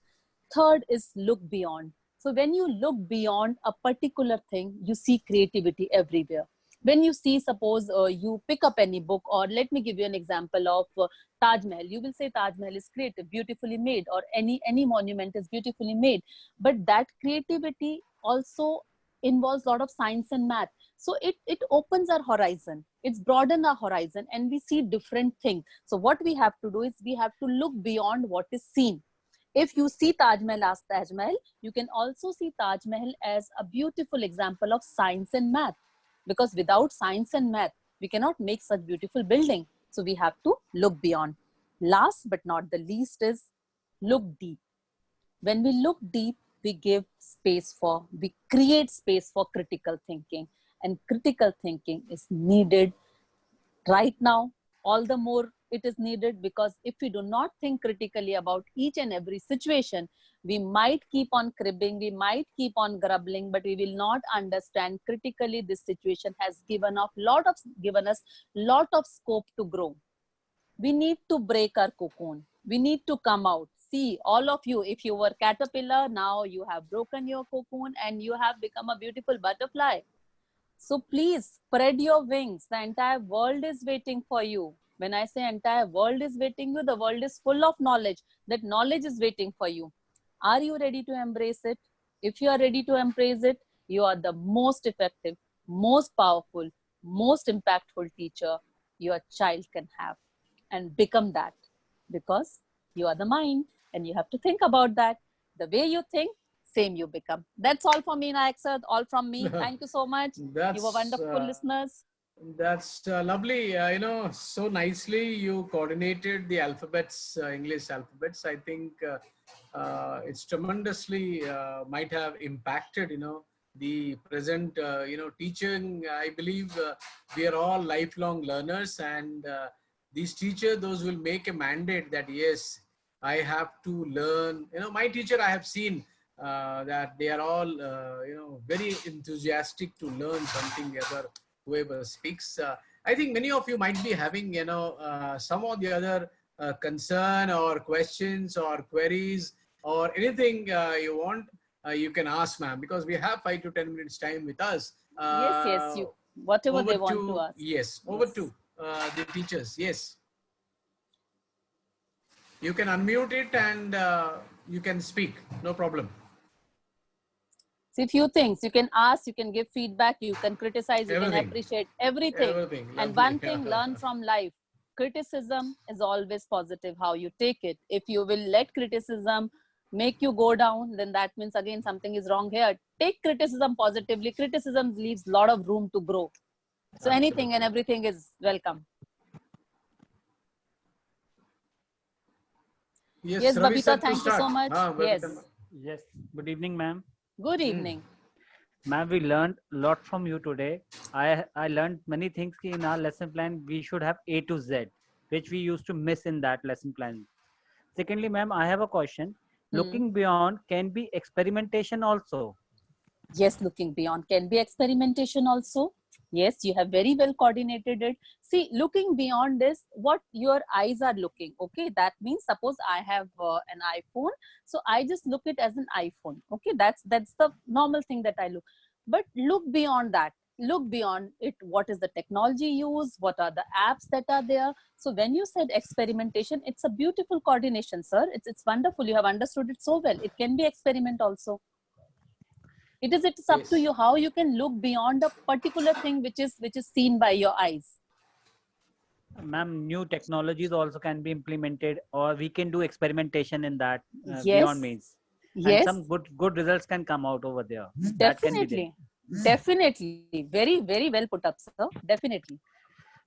Third is look beyond. So when you look beyond a particular thing, you see creativity everywhere. When you see, suppose you pick up any book, or let me give you an example of Taj Mahal. You will say Taj Mahal is creative, beautifully made, or any monument is beautifully made. But that creativity also involves a lot of science and math. So it opens our horizon, it's broaden our horizon, and we see different things. So what we have to do is we have to look beyond what is seen. If you see Taj Mahal as Taj Mahal, you can also see Taj Mahal as a beautiful example of science and math. Because without science and math, we cannot make such beautiful building. So we have to look beyond. Last but not the least is look deep. When we look deep, we create space for critical thinking. And critical thinking is needed right now. All the more it is needed, because if we do not think critically about each and every situation, we might keep on cribbing, we might keep on grumbling, but we will not understand critically this situation has given us lot of scope to grow. We need to break our cocoon. We need to come out. See, all of you, if you were caterpillar, now you have broken your cocoon and you have become a beautiful butterfly. So please spread your wings. The entire world is waiting for you. When I say entire world is waiting for you, the world is full of knowledge. That knowledge is waiting for you. Are you ready to embrace it? If you are ready to embrace it, you are the most effective, most powerful, most impactful teacher your child can have. And become that, because you are the mind and you have to think about that. The way you think, same you become. That's all for me, Nayak sir. All from me. Thank you so much. You were That's wonderful listeners. that's lovely. So nicely you coordinated the alphabets, English alphabets. I think it's tremendously might have impacted, the present, teaching. I believe we are all lifelong learners, and these teachers, those will make a mandate that yes, I have to learn. You know, my teacher, I have seen that they are all, very enthusiastic to learn something the other, whoever speaks. I think many of you might be having, some or the other concern or questions or queries or anything you want, you can ask, ma'am, because we have 5 to 10 minutes time with us. Yes, you, whatever Over they want to to, ask. yes, over Yes. to the teachers. Yes, you can unmute it and you can speak. No problem. See, few things you can ask, you can give feedback, you can criticize, you can Everything, appreciate everything. everything. And Lovely. one thing, learn from life. Criticism is always positive, how you take it. If you will let criticism make you go down, then that means again something is wrong here. Take criticism positively. Criticism leaves a lot of room to grow. So anything and everything is welcome. Yes, Ravi Babita, said to thank you so start. much. Yes. Babita. Yes. Good evening, ma'am. Good evening. Ma'am, we learned a lot from you today. I learned many things in our lesson plan. We should have A to Z, which we used to miss in that lesson plan. Secondly, ma'am, I have a question. Looking beyond can be experimentation also. Yes, looking beyond can be experimentation also. Yes, you have very well coordinated it. See, looking beyond is what your eyes are looking. Okay, that means suppose I have an iPhone, so I just look it as an iPhone. Okay, that's the normal thing that I look. But look beyond that. Look beyond it. What is the technology used? What are the apps that are there? So when you said experimentation, it's a beautiful coordination, sir. It's wonderful. You have understood it so well. It can be experiment also. It's up to you how you can look beyond a particular thing which is seen by your eyes. Ma'am, new technologies also can be implemented, or we can do experimentation in that Yes. beyond means. And Yes, some good results can come out over there. That can be there. definitely. Very, very well put up, sir. Definitely.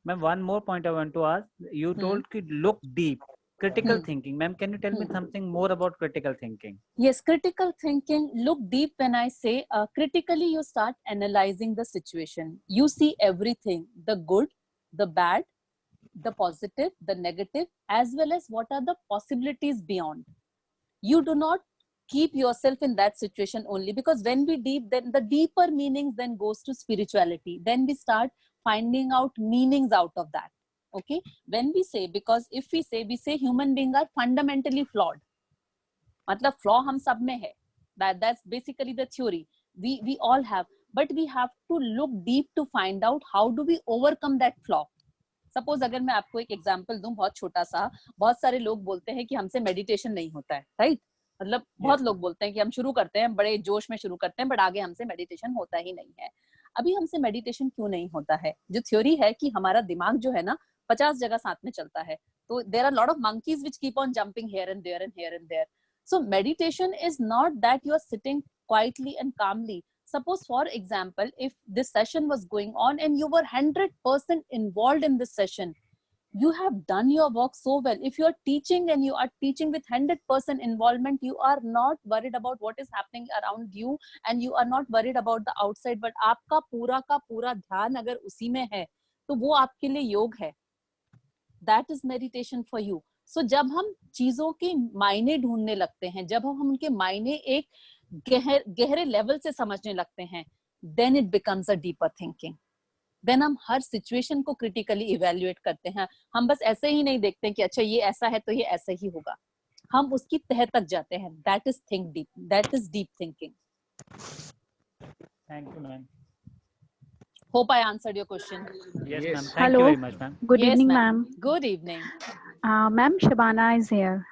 Ma'am, one more point I want to ask. You told to look deep. Critical thinking. Ma'am, can you tell me something more about critical thinking? Yes, critical thinking. Look deep. When I say critically, you start analyzing the situation. You see everything, the good, the bad, the positive, the negative, as well as what are the possibilities beyond. You do not keep yourself in that situation only, because when we deep, then the deeper meanings then goes to spirituality. Then we start finding out meanings out of that. Okay, when we say, because if we say human beings are fundamentally flawed, मतलब flaw हम सब में है, that's basically the theory. We all have, but we have to look deep to find out how do we overcome that flaw. Suppose अगर मैं आपको एक example दूं बहुत छोटा सा, बहुत सारे लोग बोलते हैं कि हमसे मेडिटेशन नहीं होता है, राइट? मतलब बहुत लोग बोलते हैं कि हम शुरू करते हैं, बड़े जोश में शुरू करते हैं, बट आगे हमसे मेडिटेशन होता ही नहीं है. अभी हमसे मेडिटेशन क्यों नहीं होता है? जो थ्योरी है कि हमारा दिमाग जो है ना 50 जगह साथ में चलता है, तो there are lot of monkeys which keep on jumping here and there and here and there. So meditation is not that you are sitting quietly and calmly. Suppose, for example, if this session was going on and you were 100% involved in this session, you have done your work so well. If you are teaching and you are teaching with 100% involvement, you are not worried about what is happening around you and you are not worried about the outside. But आपका पूरा का पूरा ध्यान अगर उसी में है, तो वो आपके लिए योग है. That is meditation for you. So जब हम चीजों के मायने ढूंढने लगते हैं, जब हम उनके मायने एक गहरे लेवल से समझने लगते हैं, then it becomes a deeper thinking. Then हम हर सिचुएशन को क्रिटिकली इवेल्युएट करते हैं. हम बस ऐसे ही नहीं देखते हैं कि अच्छा ये ऐसा है तो ये ऐसे ही होगा. हम उसकी तह तक जाते हैं. That is think deep. That is deep thinking. Thank you, ma'am. Hope I answered your question. Yes, Yes. ma'am. Thank you very much, ma'am. Good Yes, evening, ma'am. ma'am. Good evening. Ma'am, Shabana is here.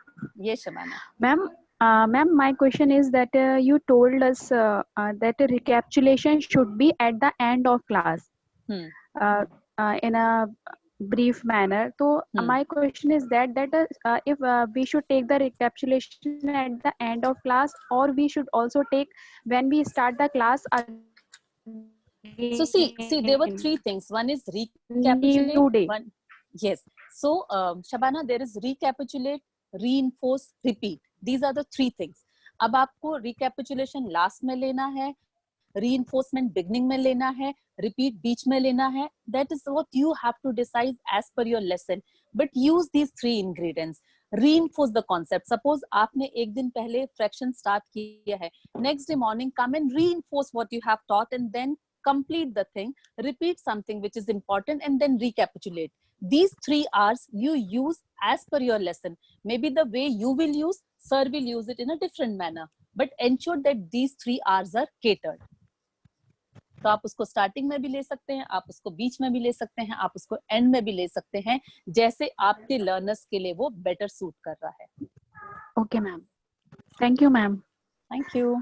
Yes, Shabana. Ma'am, my question is that you told us that a recapitulation should be at the end of class in a brief manner. So my question is that if we should take the recapitulation at the end of class, or we should also take when we start the class again. So see, there were three things. One is recapitulate. New day. One, yes. So Shabana, there is recapitulate, reinforce, repeat. These are the three things. अब आपको recapitulation last में लेना है, reinforcement beginning में लेना है, repeat बीच में लेना है, that is what you have to decide as per your lesson. But use these 3 ingredients. Reinforce the concept. Suppose आपने एक दिन पहले fraction start किया है, next day morning come and reinforce what you have taught and then complete the thing, repeat something which is important and then recapitulate. These 3 hours you use as per your lesson. Maybe the way you will use, sir will use it in a different manner, but ensure that these 3 hours are catered. तो आप उसको starting में भी ले सकते हैं, आप उसको बीच में भी ले सकते हैं, आप उसको एंड में भी ले सकते हैं, जैसे आपके लर्नर्स के लिए वो बेटर सूट कर रहा है. Okay, ma'am. Thank you, ma'am. Thank you.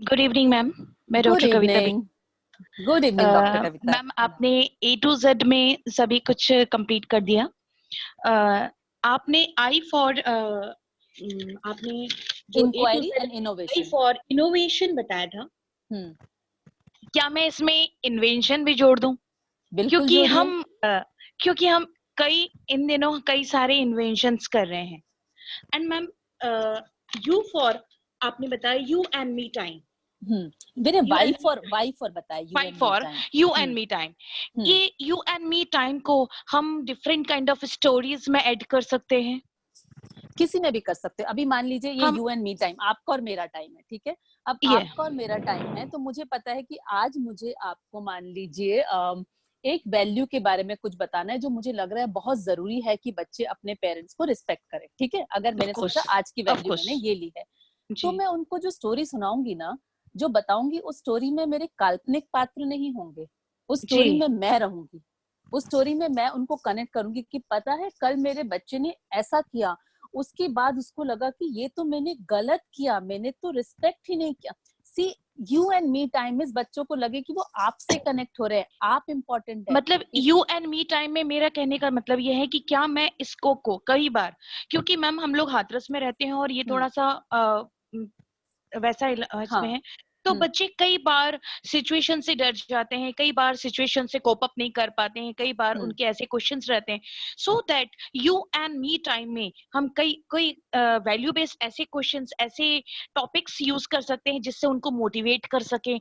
Good evening ma'am, मैं Good डॉक्टर कविता evening. Good evening, Dr. Kavita. Ma'am आपने A to Z में सभी कुछ कंप्लीट कर दिया. आपने I फॉर आपने जो A to Inquiry Z and I innovation. For innovation बताया था. क्या मैं इसमें इन्वेंशन भी जोड़ दूं? बिल्कुल क्योंकि जोड़िए. क्योंकि हम इन दिनों कई सारे इन्वेंशंस कर रहे हैं. एंड मैम यू फॉर आपने बताया यू एंड मी टाइम. मैंने वाई फॉर बताया. Why for you and me time. ये you and me time को हम different kind of stories में add कर सकते हैं. किसी में भी कर सकते हो. अभी मान लीजिए ये यू एंड मी टाइम, आपका और मेरा टाइम है, ठीक है. अब आपका और मेरा टाइम है, तो मुझे पता है कि आज मुझे आपको मान लीजिए एक वैल्यू के बारे में कुछ बताना है जो मुझे लग रहा है बहुत जरूरी है कि बच्चे अपने पेरेंट्स को रिस्पेक्ट करें, ठीक है. अगर मैंने सोचा आज की वैल्यू मैंने ये ली है, तो मैं उनको जो स्टोरी सुनाऊंगी ना, जो बताऊंगी, उस स्टोरी में मेरे काल्पनिक पात्र नहीं होंगे. उस स्टोरी में मैं रहूंगी. उस स्टोरी में मैं उनको कनेक्ट करूंगी कि पता है कल मेरे बच्चे ने ऐसा किया, उसके बाद उसको लगा कि ये तो मैंने गलत किया, मैंने तो रिस्पेक्ट ही नहीं किया. सी यू एंड मी टाइम में बच्चों को लगे कि वो आपसे कनेक्ट हो रहे हैं, आप इम्पोर्टेंट है. मतलब यू एंड मी टाइम में मेरा कहने का मतलब ये है कि क्या मैं इसको को कई बार, क्योंकि मैम हम लोग हाथरस में रहते हैं और ये थोड़ा सा वैसा इसमें है, तो बच्चे कई बार सिचुएशन से डर जाते हैं, कई बार सिचुएशन से कोप अप नहीं कर पाते हैं, कई बार उनके ऐसे क्वेश्चंस रहते हैं. So that you and me time में हम कोई वैल्यू बेस्ड ऐसे क्वेश्चंस, ऐसे टॉपिक्स यूज कर सकते हैं जिससे उनको मोटिवेट कर सके,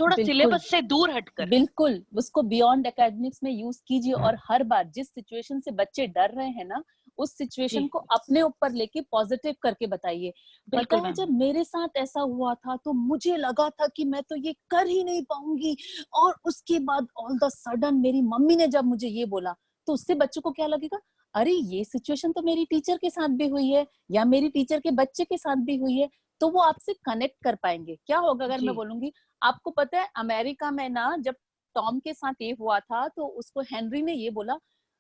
थोड़ा सिलेबस से दूर हटकर. बिल्कुल, उसको बियॉन्ड एकेडमिक्स में यूज कीजिए और हर बार जिस सिचुएशन से बच्चे डर रहे हैं ना, उस सिचुएशन को अपने ऊपर लेके पॉजिटिव करके बताइए. पता है जब मेरे साथ ऐसा हुआ था तो मुझे लगा था कि मैं तो ये कर ही नहीं पाऊंगी, और उसके बाद ऑल द सडन मेरी मम्मी ने जब मुझे ये बोला, तो उससे बच्चों को क्या लगेगा, अरे ये सिचुएशन तो मेरी टीचर के साथ भी हुई है या मेरी टीचर के बच्चे के साथ भी हुई है, तो वो आपसे कनेक्ट कर पाएंगे. क्या होगा अगर मैं बोलूंगी, आपको पता है अमेरिका में ना जब टॉम के साथ ये हुआ था तो उसको हेनरी ने ये बोला,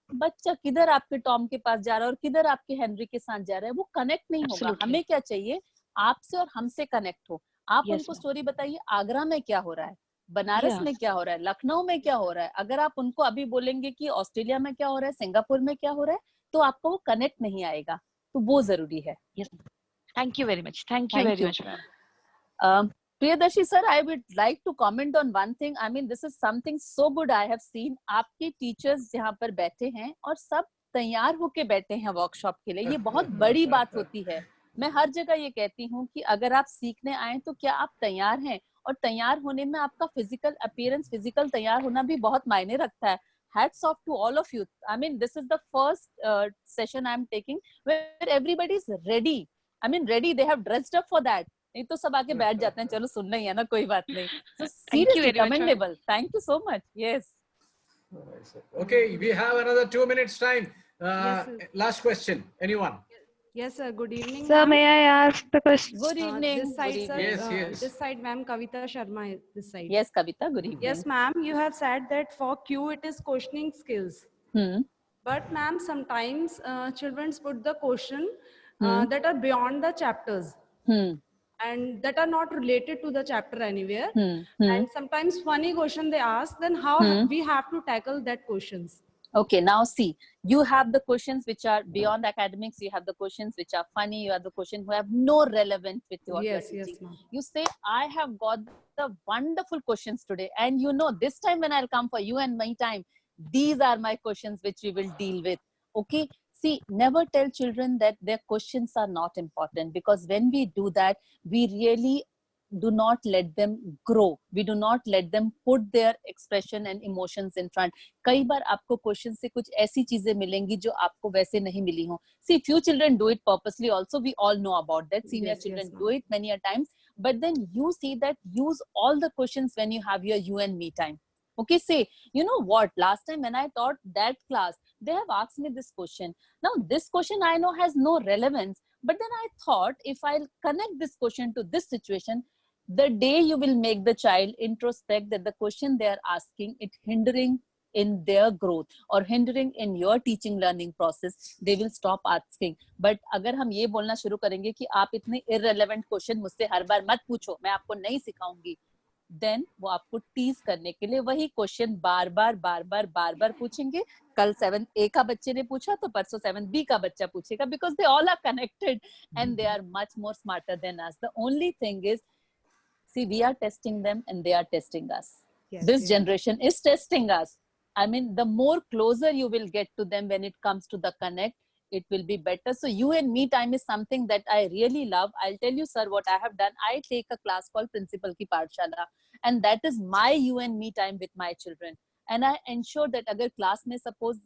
बच्चा किधर आपके टॉम के पास जा रहा है और किधर आपके हेनरी के साथ जा रहा है, वो कनेक्ट नहीं होगा. हमें क्या चाहिए, आपसे और हमसे कनेक्ट हो. आप उनको स्टोरी बताइए, आगरा में क्या हो रहा है, बनारस में क्या हो रहा है, लखनऊ में क्या हो रहा है. अगर आप उनको अभी बोलेंगे कि ऑस्ट्रेलिया में क्या हो रहा है, सिंगापुर में क्या हो रहा है, तो आपको वो कनेक्ट नहीं आएगा. तो वो जरूरी है. Thank you very much. Thank you very much ma'am. Priyadarshi sir, I would like to comment on one thing. I mean, this is something so good I have seen. आपके टीचर्स यहाँ पर बैठे हैं और सब तैयार होके बैठे हैं वर्कशॉप के लिए. ये बहुत बड़ी बात होती है. मैं हर जगह ये कहती हूँ कि अगर आप सीखने आए तो क्या आप तैयार हैं, और तैयार होने में आपका फिजिकल अपीयरेंस, फिजिकल तैयार होना भी बहुत मायने रखता है. Hats off to all of you. I mean, this is the first session I am taking where everybody is ready. I mean, ready. They have dressed up for that. नहीं तो सब आके बैठ जाते हैं, चलो सुनना ही है ना, कोई बात नहीं. So seriously commendable. Thank you so much. Yes. Okay, we have another 2 minutes time. Last question. Anyone? Yes, sir. Good evening. Sir, may I ask the question? Good evening. This side, sir. Yes. This side, ma'am, Kavita Sharma is this side. Yes, Kavita. Good evening. Yes, ma'am. You have said that for Q it is questioning skills. But ma'am, sometimes children put the question that are beyond the chapters. And that are not related to the chapter anywhere. And sometimes funny question they ask, then how we have to tackle that questions? Okay, now see, you have the questions which are beyond academics, you have the questions which are funny, you have the questions who have no relevance with what you're teaching. Yes, ma'am. You say, I have got the wonderful questions today, and you know, this time when I'll come for you and my time, these are my questions which we will deal with. Okay, See, never tell children that their questions are not important, because when we do that, we really do not let them grow. We do not let them put their expression and emotions in front. कई बार आपको question से कुछ ऐसी चीजें मिलेंगी जो आपको वैसे नहीं मिली हो. See, few children do it purposely also. We all know about that. Senior children do it many a times. But then you see that use all the questions when you have your you and me time. Okay, say, you know what, last time when I taught that class, they have asked me this question. Now, this question I know has no relevance, but then I thought if I'll connect this question to this situation, the day you will make the child introspect that the question they are asking, it hindering in their growth or hindering in your teaching learning process, they will stop asking. But अगर हम ये बोलना शुरू करेंगे कि आप इतने irrelevant question मुझसे हर बार मत पूछो, मैं आपको नहीं सिखाऊंगी, देन वो आपको टीज करने के लिए वही क्वेश्चन बार बार पूछेंगे. कल 7th A का बच्चे ने पूछा तो परसों 7th B का बच्चा पूछेगा, because they all are connected and they are much more smarter than us. The only thing is, see, we are testing them and they are testing us. This generation is testing us. I mean, the more closer you will get to them when it comes to the connect, it will be better. So you and me time is something that I really love. I'll tell you, sir, what I have done. I take a class called Principal Ki Pathshala, and that is my you and me time with my children. And I ensure that agar class mein suppose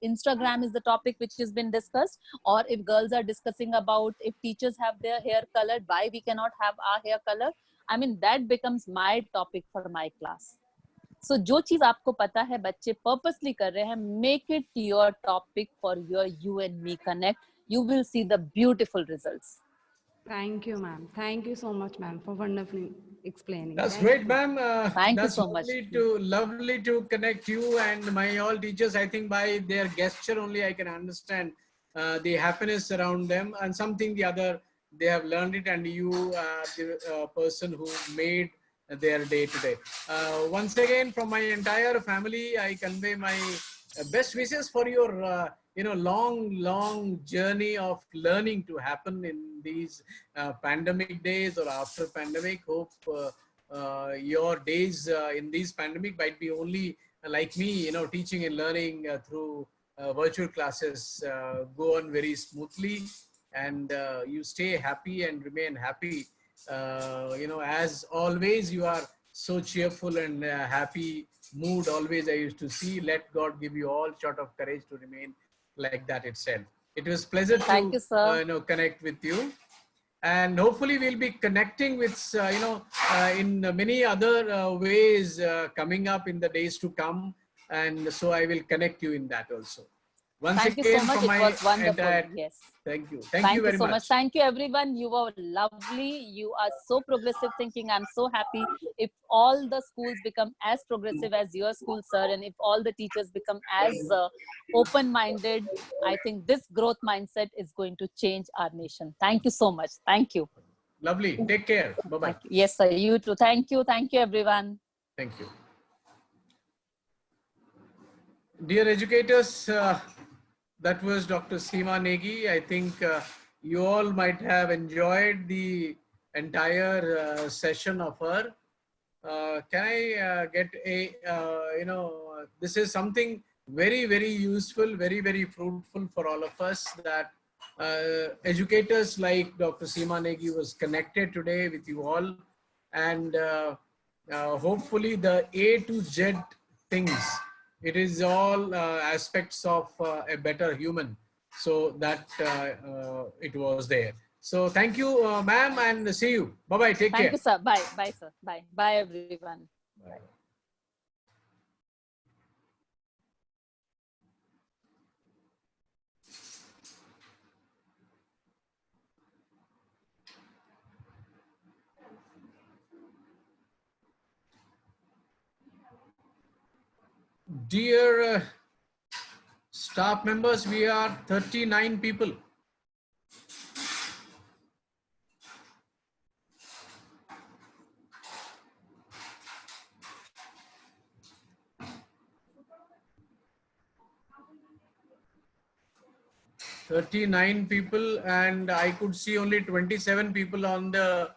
Instagram is the topic which has been discussed, or if girls are discussing about if teachers have their hair colored, why we cannot have our hair color, I mean, that becomes my topic for my class. So जो चीज आपको पता है बच्चे purposely कर रहे हैं, make it your topic for your you and me connect. You will see the beautiful results. Thank you, ma'am. Thank you so much, ma'am, for wonderfully explaining. That's great, ma'am. Thank you so much. Lovely to connect you and my all teachers. I think by their gesture only I can understand the happiness around them, and something the other they have learned it, and you the person who made their day today. Once again, from my entire family, I convey my best wishes for your long journey of learning to happen in these pandemic days or after pandemic. Hope your days in these pandemic might be only like me, teaching and learning through virtual classes go on very smoothly, and you stay happy and remain happy. As always, you are so cheerful and happy mood always I used to see. Let God give you all sort of courage to remain like that itself. It was pleasure Thank you, sir. Connect with you, and hopefully we'll be connecting with in many other ways coming up in the days to come, and so I will connect you in that also. Once Thank again, you so much. It was wonderful. Yes. Thank you. Thank you very so much. Thank you, everyone. You were lovely. You are so progressive thinking. I'm so happy. If all the schools become as progressive as your school, sir, and if all the teachers become as open-minded, I think this growth mindset is going to change our nation. Thank you so much. Thank you. Lovely. Take care. Bye-bye. Yes, sir. You too. Thank you. Thank you, everyone. Thank you. Dear educators, that was Dr. Seema Negi. I think you all might have enjoyed the entire session of her. Can I get a, this is something very, very useful, very, very fruitful for all of us, that educators like Dr. Seema Negi was connected today with you all. And hopefully the A to Z things, it is all aspects of a better human. So that it was there. So thank you, ma'am, and see you. Bye-bye. Take care. Thank you, sir. Bye. Bye, sir. Bye. Bye, everyone. Bye. Dear staff members, we are 39 people. And I could see only 27 people on the